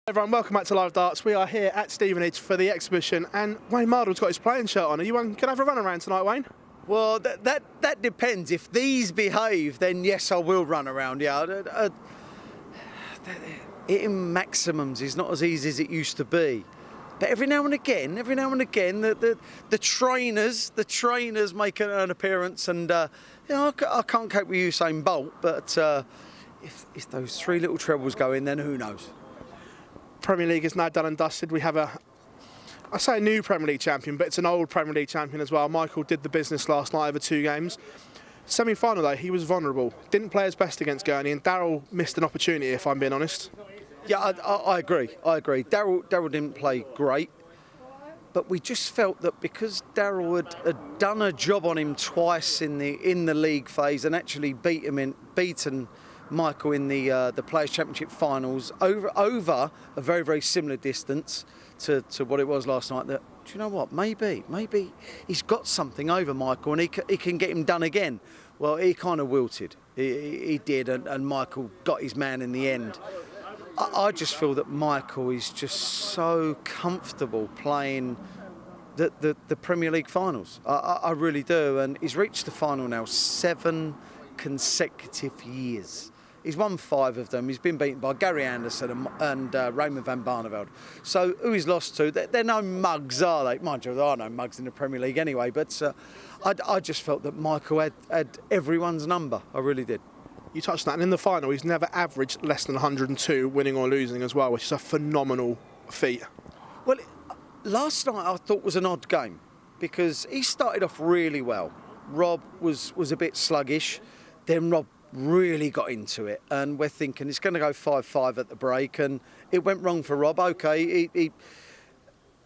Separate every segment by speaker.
Speaker 1: Everyone, welcome back to Live Darts. We are here at Stevenage for the exhibition, and Wayne Mardle's got his playing shirt on. Are you going to have a run around tonight, Wayne?
Speaker 2: Well, that depends. If these behave, then yes, I will run around. Yeah, hitting maximums is not as easy as it used to be. But every now and again, the trainers make an appearance, and I can't cope with Usain Bolt. But if those three little trebles go in, then who knows?
Speaker 1: Premier League is now done and dusted. We have I say a new Premier League champion, but it's an old Premier League champion as well. Michael did the business last night over 2 games. Semi-final though, he was vulnerable. Didn't play his best against Gerwen, and Daryl missed an opportunity, if I'm being honest.
Speaker 2: Yeah, I agree. Daryl didn't play great, but we just felt that because Daryl had done a job on him twice in the league phase and actually beaten Michael in the Players' Championship finals over a very, very similar distance to what it was last night, that, do you know what, maybe he's got something over Michael and he can get him done again. Well, he kind of wilted. He did, and Michael got his man in the end. I just feel that Michael is just so comfortable playing the Premier League finals. I really do, and he's reached the final now 7 consecutive years. He's won 5 of them. He's been beaten by Gary Anderson and Raymond van Barneveld. So who he's lost to, they're no mugs, are they? Mind you, there are no mugs in the Premier League anyway, but I just felt that Michael had everyone's number. I really did.
Speaker 1: You touched on that, and in the final, he's never averaged less than 102, winning or losing as well, which is a phenomenal feat.
Speaker 2: Well, last night I thought was an odd game because he started off really well. Rob was a bit sluggish. Then Rob really got into it, and we're thinking it's going to go 5-5 at the break, and it went wrong for Rob. Okay, he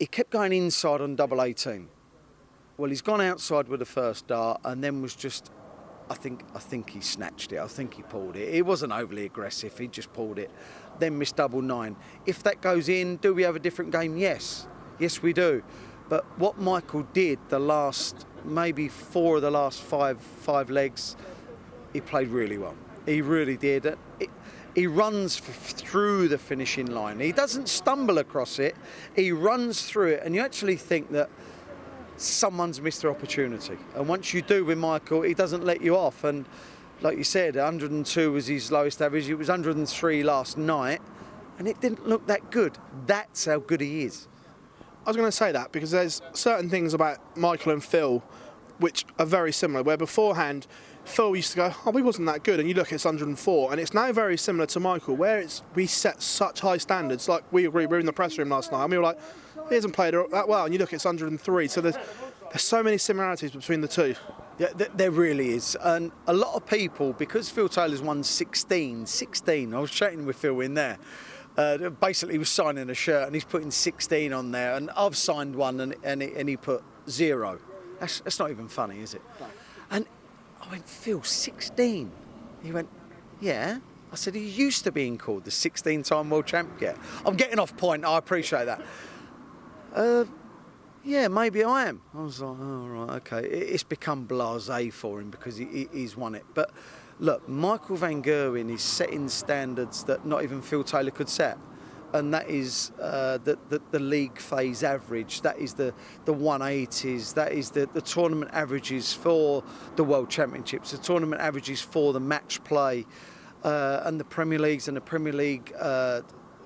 Speaker 2: kept going inside on double 18. Well, he's gone outside with the first dart, and then was just, I think he snatched it. I think he pulled it. He wasn't overly aggressive. He just pulled it. Then missed double 9. If that goes in, do we have a different game? Yes, we do. But what Michael did the last maybe 4 of the last five legs, he played really well. He really did. He runs through the finishing line. He doesn't stumble across it. He runs through it, and you actually think that someone's missed their opportunity. And once you do with Michael, he doesn't let you off. And like you said, 102 was his lowest average. It was 103 last night, and it didn't look that good. That's how good he is.
Speaker 1: I was going to say that because there's certain things about Michael and Phil which are very similar, where beforehand Phil used to go, oh, we wasn't that good, and you look, it's 104, and it's now very similar to Michael, where we set such high standards. Like we agree, we were in the press room last night, and we were like, he hasn't played that well, and you look, it's 103. So there's so many similarities between the two.
Speaker 2: Yeah, there really is, and a lot of people, because Phil Taylor's won 16, I was chatting with Phil in there. Basically, he was signing a shirt, and he's putting 16 on there, and I've signed one, and he put 0. That's not even funny, is it? No. And I went, Phil, 16? He went, yeah. I said, he used to being called the 16-time world champion. I'm getting off point, I appreciate that. Yeah, maybe I am. I was like, oh, right, okay. It's become blasé for him because he's won it. But look, Michael van Gerwen is setting standards that not even Phil Taylor could set. And that is the league phase average, that is the 180s, that is the tournament averages for the World Championships, the tournament averages for the match play, and the Premier Leagues and the Premier League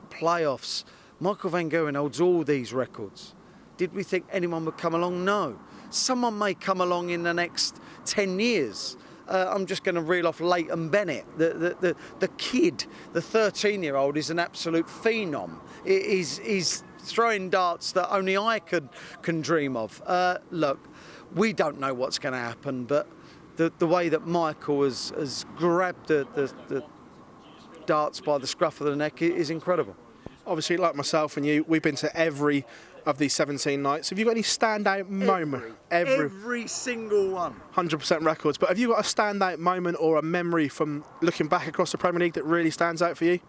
Speaker 2: playoffs. Michael van Gerwen holds all these records. Did we think anyone would come along? No. Someone may come along in the next 10 years. I'm just going to reel off Leighton Bennett. The kid, the 13-year-old, is an absolute phenom. He's throwing darts that only I can dream of. Look, we don't know what's going to happen, but the way that Michael has grabbed the darts by the scruff of the neck is incredible.
Speaker 1: Obviously, like myself and you, we've been to every of these 17 nights. Have you got any standout moment?
Speaker 2: Every single one.
Speaker 1: 100% records. But have you got a standout moment or a memory from looking back across the Premier League that really stands out for you?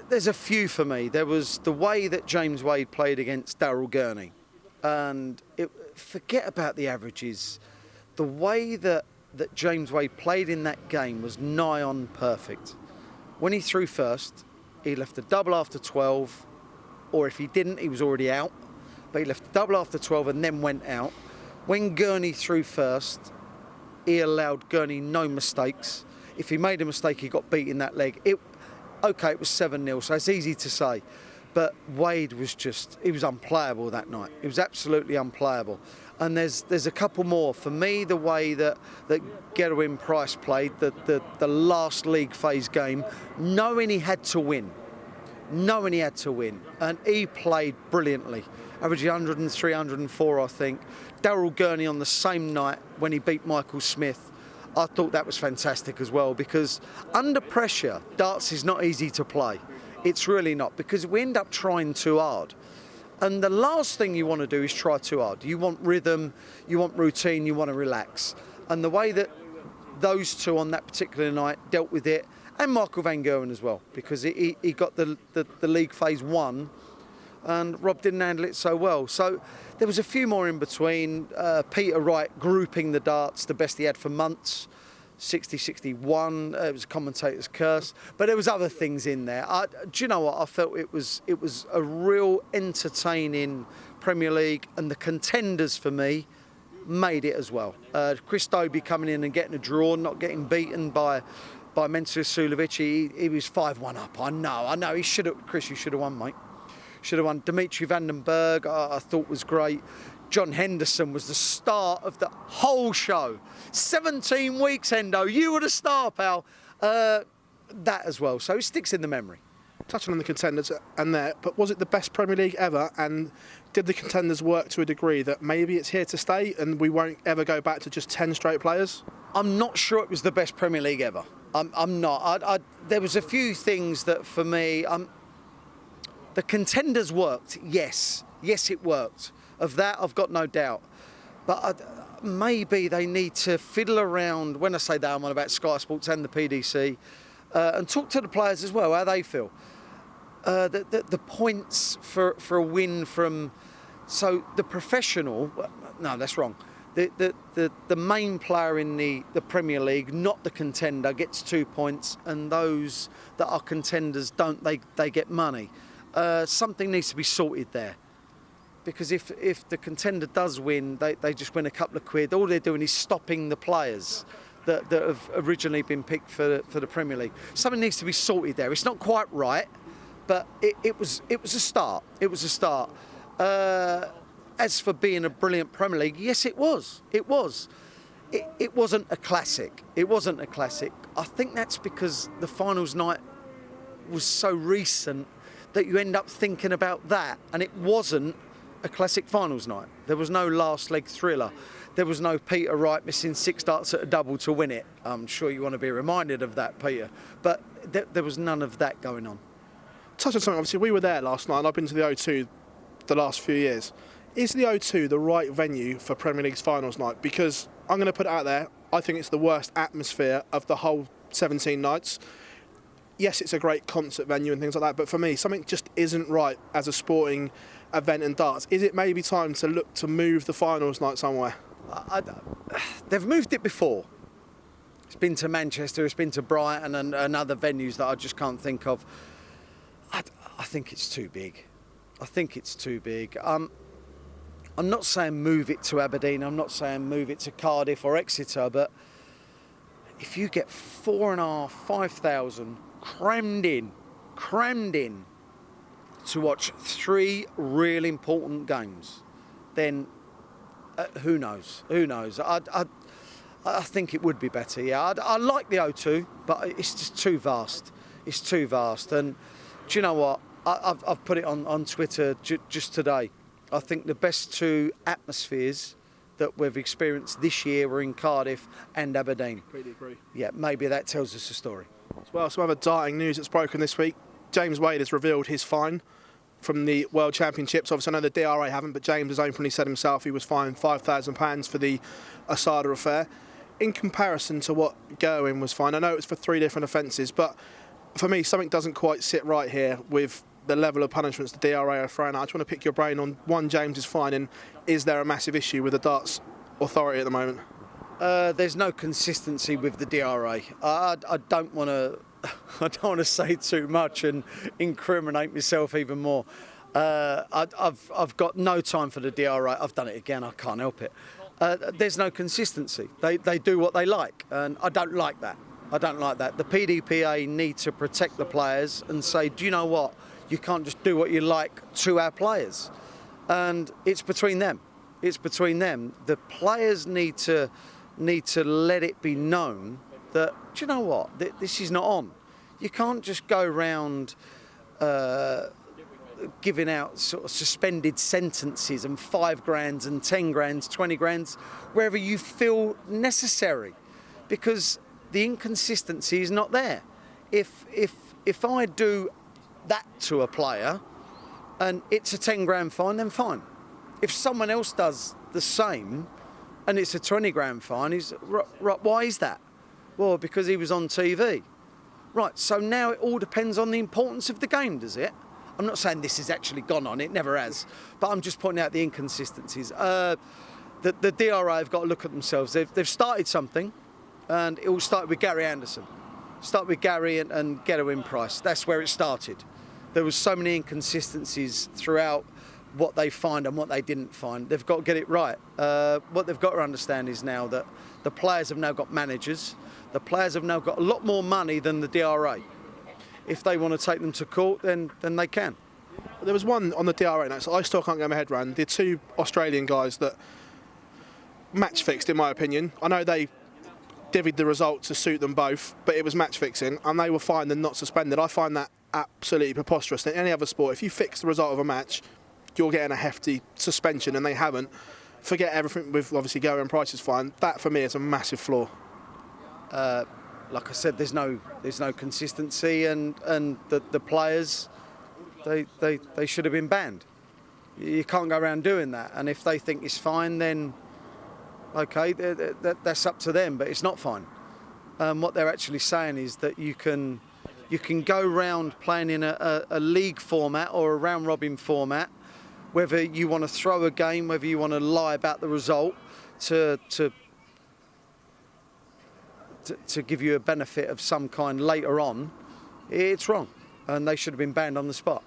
Speaker 2: There's a few for me. There was the way that James Wade played against Daryl Gurney. And forget about the averages. The way that James Wade played in that game was nigh on perfect. When he threw first, he left a double after 12, or if he didn't, he was already out. But he left a double after 12 and then went out. When Gurney threw first, he allowed Gurney no mistakes. If he made a mistake, he got beat in that leg. It was 7-0, so it's easy to say. But Wade he was unplayable that night. He was absolutely unplayable. And there's a couple more. For me, the way that Gerwen Price played, the last league phase game, knowing he had to win. And he played brilliantly. Averaging 103, 104, I think. Daryl Gurney on the same night when he beat Michael Smith. I thought that was fantastic as well, because under pressure, darts is not easy to play. It's really not, because we end up trying too hard. And the last thing you want to do is try too hard. You want rhythm, you want routine, you want to relax. And the way that those two on that particular night dealt with it, and Michael van Gerwen as well, because he got the league phase 1, and Rob didn't handle it so well. So there was a few more in between. Peter Wright grouping the darts, the best he had for months. 60-61, it was a commentator's curse, but there was other things in there. Do you know what? I felt it was a real entertaining Premier League, and the contenders for me made it as well. Chris Dobie coming in and getting a draw, not getting beaten by Mensur Sulovic. He was 5-1 up. I know. Chris, you should have won, mate. Should have won. Dimitri van den Berg, I thought was great. John Henderson was the star of the whole show. 17 weeks, Hendo. You were the star, pal. That as well. So it sticks in the memory.
Speaker 1: Touching on the contenders but was it the best Premier League ever? And did the contenders work to a degree that maybe it's here to stay and we won't ever go back to just 10 straight players?
Speaker 2: I'm not sure it was the best Premier League ever. I'm not. There was a few things that for me, the contenders worked. Yes, it worked. Of that, I've got no doubt. But maybe they need to fiddle around. When I say that, I'm on about Sky Sports and the PDC, and talk to the players as well, how they feel. The points for a win from... So the professional... No, that's wrong. The main player in the Premier League, not the contender, gets 2 points, and those that are contenders don't. They get money. Something needs to be sorted there. Because if the contender does win, they just win a couple of quid. All they're doing is stopping the players that have originally been picked for the Premier League. Something needs to be sorted there. It's not quite right, but it was a start. It was a start. As for being a brilliant Premier League, yes, it was. It was. It wasn't a classic. It wasn't a classic. I think that's because the finals night was so recent that you end up thinking about that, and it wasn't a classic finals night. There was no last leg thriller. There was no Peter Wright missing 6 darts at a double to win it. I'm sure you want to be reminded of that, Peter. But there was none of that going on.
Speaker 1: Touch on something, obviously we were there last night and I've been to the O2 the last few years. Is the O2 the right venue for Premier League's finals night? Because I'm going to put it out there, I think it's the worst atmosphere of the whole 17 nights. Yes, it's a great concert venue and things like that, but for me, something just isn't right as a sporting event in darts. Is it maybe time to look to move the finals night somewhere?
Speaker 2: They've moved it before. It's been to Manchester, it's been to Brighton and other venues that I just can't think of. I think it's too big. I'm not saying move it to Aberdeen, I'm not saying move it to Cardiff or Exeter, but if you get 4,500, 5,000 crammed in to watch 3 real important games, then who knows? I think it would be better, yeah. I like the O2, but it's just too vast. It's too vast. And do you know what? I've put it on Twitter just today. I think the best 2 atmospheres that we've experienced this year were in Cardiff and Aberdeen.
Speaker 1: Completely agree.
Speaker 2: Yeah, maybe that tells us a story.
Speaker 1: Well, some other darting news that's broken this week. James Wade has revealed his fine from the World Championships. Obviously, I know the DRA haven't, but James has openly said himself he was fined £5,000 for the Asada affair. In comparison to what Gerwen was fined, I know it's for 3 different offences, but for me, something doesn't quite sit right here with the level of punishments the DRA are throwing out. I just want to pick your brain on, one, James is fine, and is there a massive issue with the darts authority at the moment?
Speaker 2: There's no consistency with the DRA. I don't want to don't want to say too much and incriminate myself even more. I've got no time for the DRA. I've done it again. I can't help it. There's no consistency. They do what they like, and I don't like that. I don't like that. The PDPA need to protect the players and say, do you know what? You can't just do what you like to our players. And it's between them. It's between them. The players need to let it be known that, do you know what? This is not on. You can't just go around giving out sort of suspended sentences and 5 grand and 10 grand, 20 grand, wherever you feel necessary, because the inconsistency is not there. If I do that to a player and it's a 10 grand fine, then fine. If someone else does the same and it's a 20 grand fine, right, why is that? Well, because he was on TV. Right, so now it all depends on the importance of the game, does it? I'm not saying this has actually gone on, it never has, but I'm just pointing out the inconsistencies. The DRA have got to look at themselves. They've started something, and it all started with Gary Anderson. Started with Gary and Gerwen Price. That's where it started. There was so many inconsistencies throughout what they find and what they didn't find. They've got to get it right. What they've got to understand is now that the players have now got managers. The players have now got a lot more money than the DRA. If they want to take them to court, then they can.
Speaker 1: There was one on the DRA notes I still can't get my head around. The 2 Australian guys that match fixed, in my opinion. I know they divvied the result to suit them both, but it was match fixing, and they were fined and not suspended. I find that absolutely preposterous. In any other sport, if you fix the result of a match, you're getting a hefty suspension, and they haven't. Forget everything with obviously Gerwen Price's fine. That for me is a massive flaw.
Speaker 2: Like I said, there's no consistency, and the players, they should have been banned. You can't go around doing that. And if they think it's fine, then okay, that's up to them. But it's not fine. What they're actually saying is that you can go round playing in a league format or a round robin format, whether you want to throw a game, whether you want to lie about the result to give you a benefit of some kind later on. It's wrong, and they should have been banned on the spot.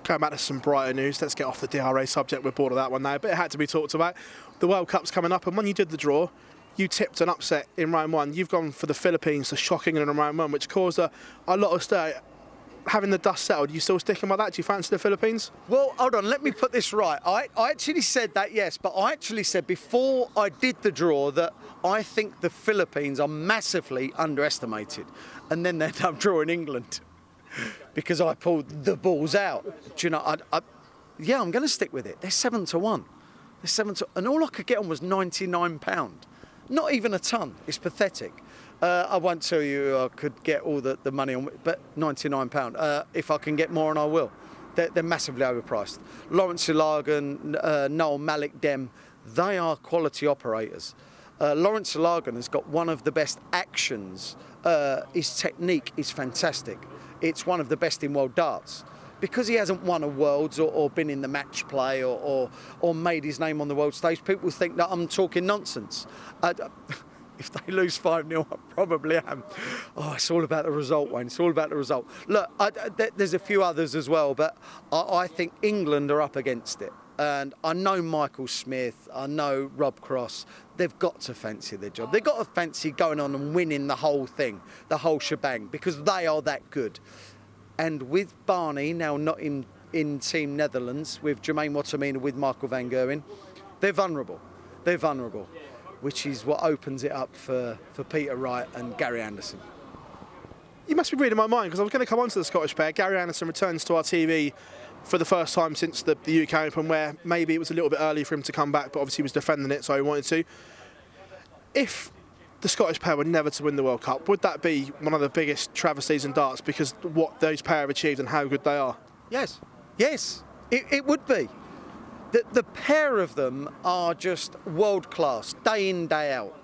Speaker 1: Going back to some brighter news, let's get off the DRA subject. We're bored of that one now, but it had to be talked about. The World Cup's coming up, and when you did the draw, you tipped an upset in round 1. You've gone for the Philippines to shock England in round 1, which caused a lot of stir. Having the dust settled, you still sticking by that? Do you fancy the Philippines?
Speaker 2: Well, hold on, let me put this right. I actually said that, yes, but I actually said before I did the draw that I think the Philippines are massively underestimated. And then they end up drawing England because I pulled the balls out. Do you know, I'm going to stick with it. They're 7-1. They're 7-1. And all I could get on was £99. Not even a ton. It's pathetic. I won't tell you I could get all the money on, but £99. If I can get more, and I will. They're massively overpriced. Lawrence Ilagan, Noel Malik Dem, they are quality operators. Lawrence Ilagan has got one of the best actions. His technique is fantastic. It's one of the best in world darts. Because he hasn't won a Worlds or been in the match play or made his name on the world stage, people think that I'm talking nonsense. If they lose 5-0, I probably am. Oh, it's all about the result, Wayne. It's all about the result. Look, there's a few others as well, but I think England are up against it. And I know Michael Smith, I know Rob Cross. They've got to fancy their job. They've got to fancy going on and winning the whole thing, the whole shebang, because they are that good. And with Barney now not in Team Netherlands, with Jermaine Wattermina, with Michael van Gerwen, they're vulnerable. They're vulnerable, which is what opens it up for Peter Wright and Gary Anderson.
Speaker 1: You must be reading my mind, because I was going to come on to the Scottish pair. Gary Anderson returns to our TV for the first time since the UK Open, where maybe it was a little bit early for him to come back, but obviously he was defending it, so he wanted to. If the Scottish pair were never to win the World Cup, would that be one of the biggest travesties in darts, because what those pair have achieved and how good they are?
Speaker 2: Yes, it would be. The pair of them are just world class, day in, day out.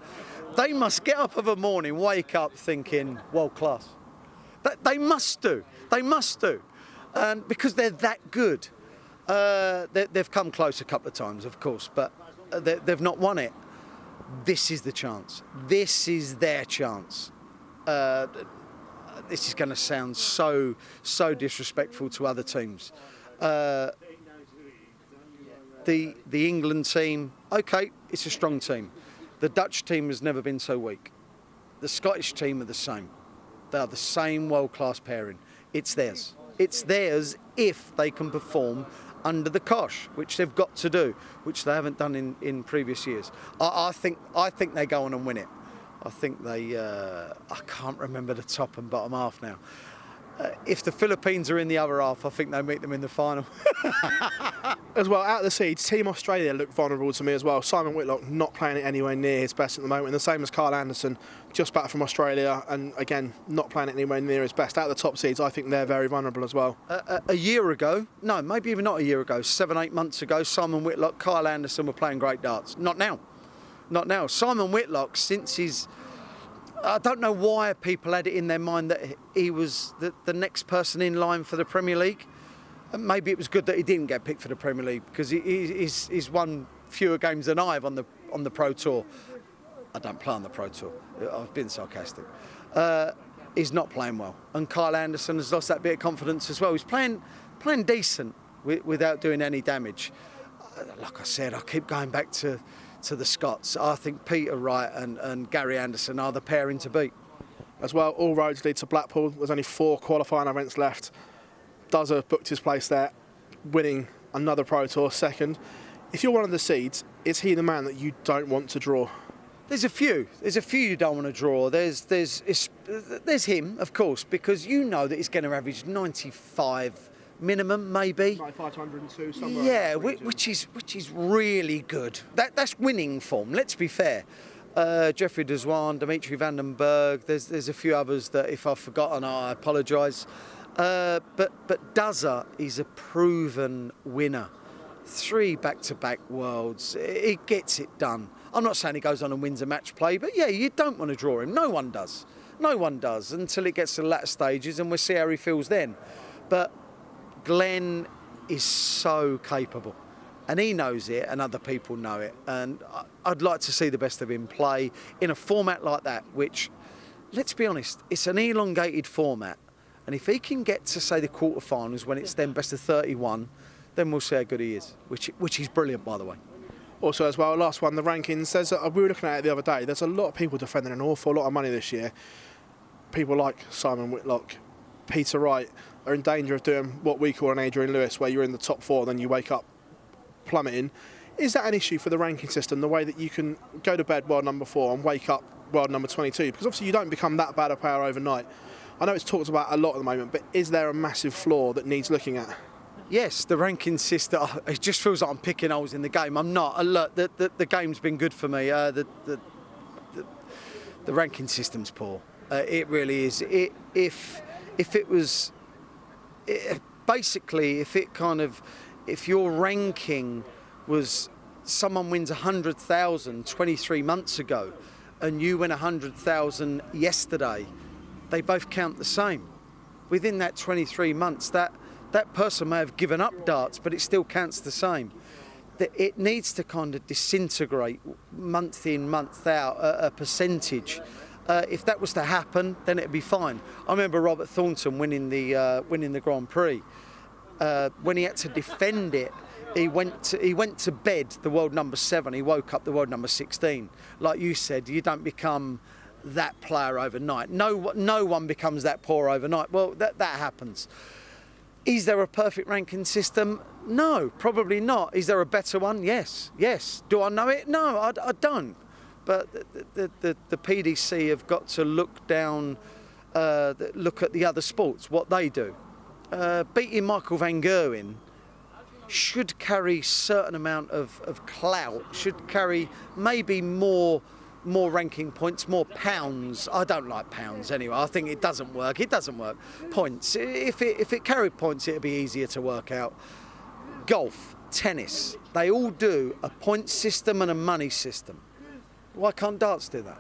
Speaker 2: They must get up of a morning, wake up thinking world class. They must do. They must do. Because they're that good. They've come close a couple of times, of course, but they've not won it. This is the chance. This is their chance. this is going to sound so disrespectful to other teams. The England team, okay, it's a strong team. The Dutch team has never been so weak. The Scottish team are the same. They are the same world-class pairing. It's theirs. It's theirs if they can perform under the cosh, which they've got to do, which they haven't done in previous years. I think they go on and win it. I think they. I can't remember the top and bottom half now. If the Philippines are in the other half, I think they meet them in the final.
Speaker 1: As well, out of the seeds, Team Australia look vulnerable to me as well. Simon Whitlock not playing it anywhere near his best at the moment, and the same as Kyle Anderson, just back from Australia, and again, not playing it anywhere near his best. Out of the top seeds, I think they're very vulnerable as well.
Speaker 2: A year ago, no, maybe even not a year ago, 7-8 months ago, Simon Whitlock, Kyle Anderson were playing great darts. Not now. Not now. Simon Whitlock, since his... I don't know why people had it in their mind that he was the next person in line for the Premier League. Maybe it was good that he didn't get picked for the Premier League because he's won fewer games than I have on the Pro Tour. I don't play on the Pro Tour. I've been sarcastic. He's not playing well, and Kyle Anderson has lost that bit of confidence as well. He's playing decent without doing any damage. Like I said, I keep going back to the Scots. I think Peter Wright and Gary Anderson are the pairing to beat.
Speaker 1: As well, all roads lead to Blackpool. There's only 4 qualifying events left. Duzza booked his place there, winning another Pro Tour second. If you're one of the seeds, is he the man that you don't want to draw?
Speaker 2: There's a few you don't want to draw. There's him, of course, because you know that he's going to average 95 minimum, maybe.
Speaker 1: 95 to 102, somewhere.
Speaker 2: Yeah, which is really good. That's winning form. Let's be fair. Jeffrey Deswan, Dimitri van den Berg. There's a few others that if I've forgotten, I apologise. But Duzza is a proven winner. 3 back-to-back worlds. He gets it done. I'm not saying he goes on and wins a match play, but yeah, you don't want to draw him. No one does. No one does until it gets to the latter stages, and we'll see how he feels then. But Glenn is so capable, and he knows it, and other people know it. And I'd like to see the best of him play in a format like that, which, let's be honest, it's an elongated format. And if he can get to, say, the quarterfinals when it's then best of 31, then we'll see how good he is, which is brilliant, by the way.
Speaker 1: Also, as well, last one, the rankings. We were looking at it the other day. There's a lot of people defending an awful lot of money this year. People like Simon Whitlock, Peter Wright are in danger of doing what we call an Adrian Lewis, where you're in the top 4, then you wake up plummeting. Is that an issue for the ranking system, the way that you can go to bed world number 4 and wake up world number 22? Because obviously you don't become that bad a player overnight. I know it's talked about a lot at the moment, but is there a massive flaw that needs looking at?
Speaker 2: Yes, the ranking system. It just feels like I'm picking holes in the game. I'm not. Look, the game's been good for me. The ranking system's poor. It really is. If your ranking was someone wins 100,000 23 months ago, and you win 100,000 yesterday, they both count the same. Within that 23 months, that person may have given up darts, but it still counts the same. It needs to kind of disintegrate month in, month out, a percentage. If that was to happen, then it'd be fine. I remember Robert Thornton winning the Grand Prix. When he had to defend it, he went to bed the world number 7. He woke up the world number 16. Like you said, you don't become that player overnight. No one becomes that poor overnight. Well, that happens. Is there a perfect ranking system? No, probably not. Is there a better one? Yes. Do I know it? No, I don't. But the PDC have got to look at the other sports, what they do. Beating Michael van Gerwen should carry a certain amount of clout, should carry maybe more ranking points, more pounds. I don't like pounds anyway. I think it doesn't work. Points. If it carried points, it'd be easier to work out. Golf, tennis, they all do a point system and a money system. Why can't darts do that?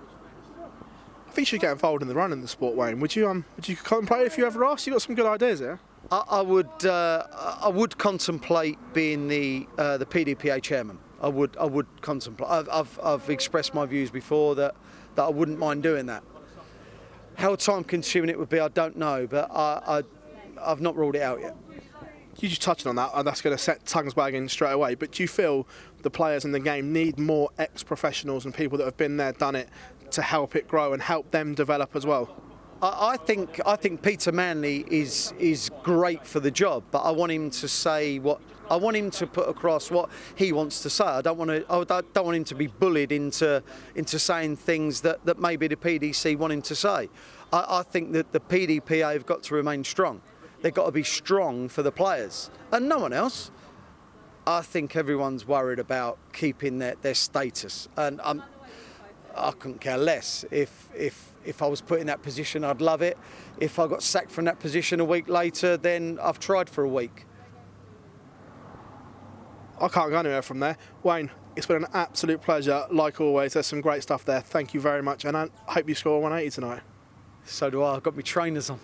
Speaker 1: I think you should get involved in the run in the sport, Wayne. Would you contemplate if you ever asked? You got some good ideas there.
Speaker 2: I would contemplate being the PDPA Chairman. I would contemplate. I've expressed my views before that I wouldn't mind doing that. How time-consuming it would be, I don't know, but I've not ruled it out yet.
Speaker 1: You just touched on that, and that's going to set tongues wagging straight away. But do you feel the players in the game need more ex-professionals and people that have been there, done it, to help it grow and help them develop as well?
Speaker 2: I think Peter Manley is great for the job, but I want him to say what I want him to put across what he wants to say. I don't want him to be bullied into saying things that maybe the PDC want him to say. I think that the PDPA have got to remain strong. They've got to be strong for the players and no one else. I think everyone's worried about keeping their status, and I couldn't care less. If I was put in that position, I'd love it. If I got sacked from that position a week later, then I've tried for a week.
Speaker 1: I can't go anywhere from there. Wayne, it's been an absolute pleasure, like always. There's some great stuff there. Thank you very much, and I hope you score 180 tonight.
Speaker 2: So do I. I've got my trainers on.